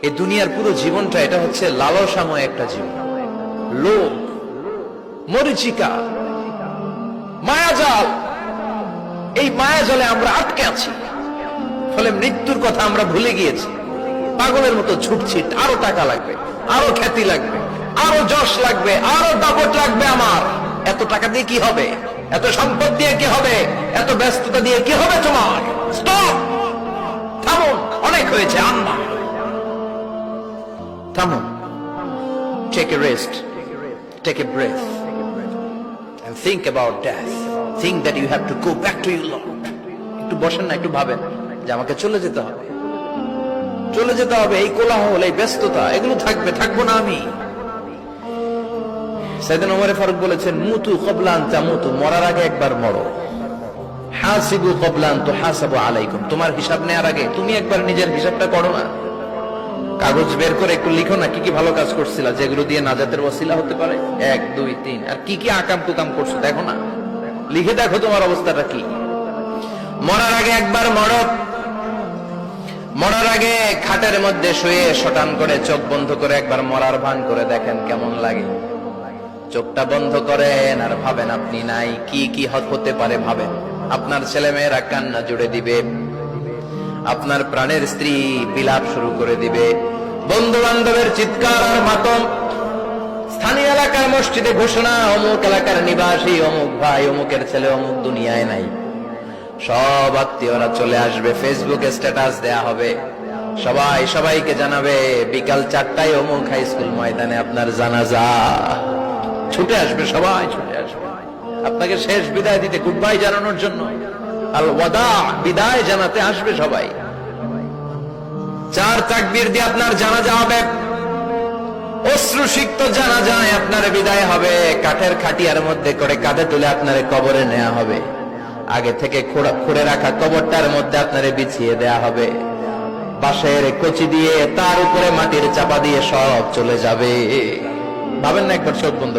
এই দুনিয়ার পুরো জীবনটা এটা হচ্ছে লালসাময় একটা জীবন, লোভ, মরিচিকা, মায়াজাল। এই মায়াজালে আমরা আটকে আছি, ফলে মৃত্যুর কথা আমরা ভুলে গিয়েছি। পাগলের মতো ছুটছি, আরো টাকা লাগবে, আরো খ্যাতি লাগবে, আরো যশ লাগবে, আরো দাপট লাগবে। আমার এত টাকা দিয়ে কি হবে? এত সম্পদ দিয়ে কি হবে? এত ব্যস্ততা দিয়ে কি হবে? তোমার স্টপ, থামুন, অনেক হয়েছে। আম্মা থামুন, take a rest, take a breath and think about death. Think that you have to go back to your Lord. একটু বসেন না, একটু ভাবেন যে আমাকে চলে যেতে হবে, চলে যেতে হবে। এই কোলাহল, এই ব্যস্ততা, এগুলো থাকবে, থাকবো না আমি। সাইয়েদনা ওমর ফারুক বলেছেন, মুতু ক্বাবলা আন তামুতু, মরার আগে একবার মরো। হাসিবু ক্বাবলা আন তুহাসাবু আলাইকুম, তোমার হিসাব নেওয়ার আগে তুমি একবার নিজের হিসাবটা করো না। কাগজ বের করে একটু লিখো না, কি কি ভালো কাজ করছিলা, যেগুলো দিয়ে নাজাতের ওসিলা হতে পারে। 1 2 3, আর কি কি আকাম কুকাম করছো দেখো না, লিখে দেখো তোমার অবস্থাটা কি। মরার আগে একবার মরো। মরার আগে খাটের মধ্যে শুয়ে শটান করে চোখ বন্ধ করে একবার মরার ভান করে দেখেন কেমন লাগে। চোখটা বন্ধ করেন আর ভাবেন আপনি নাই, কি কি হতে পারে ভাবেন। আপনার ছেলে মেয়েরা কান্না জুড়ে দিবে, আপনার প্রাণের স্ত্রী বিলাপ শুরু করে দিবে, বন্ধু বান্ধবের চিৎকার আর মাতম, স্থানীয় এলাকার মসজিদে ঘোষণা, অমুক এলাকার নিবাসী অমুক ভাই, অমুকের ছেলে অমুক দুনিয়ায় নাই। সব আত্মীয়রা চলে আসবে, ফেসবুকে স্ট্যাটাস দেয়া হবে, সবাই সবাইকে জানাবে বিকাল 4টায় অমুক হাই স্কুল ময়দানে আপনার জানাজা। ছুটে আসবে, সবাই ছুটে আসবে আপনাকে শেষ বিদায় দিতে, গুড বাই জানানোর জন্য, আল ওয়াদা, বিদায় জানাতে আসবে সবাই। 4 তাকবীর দিয়ে আপনার জানাজা হবে, অশ্রুসিক্ত জানাজায় আপনার বিদায় হবে। কাঠের খাটিয়ার মধ্যে করে কাঁধে তুলে আপনার কবরে নেওয়া হবে, আগে থেকে খুঁড়ে রাখা কবরটার মধ্যে আপনারে বিছিয়ে দেয়া হবে, বাঁশের কচি দিয়ে তার উপরে মাটির চাপা দিয়ে সব চলে যাবে। ভাবেন না একবার চোখ বন্ধ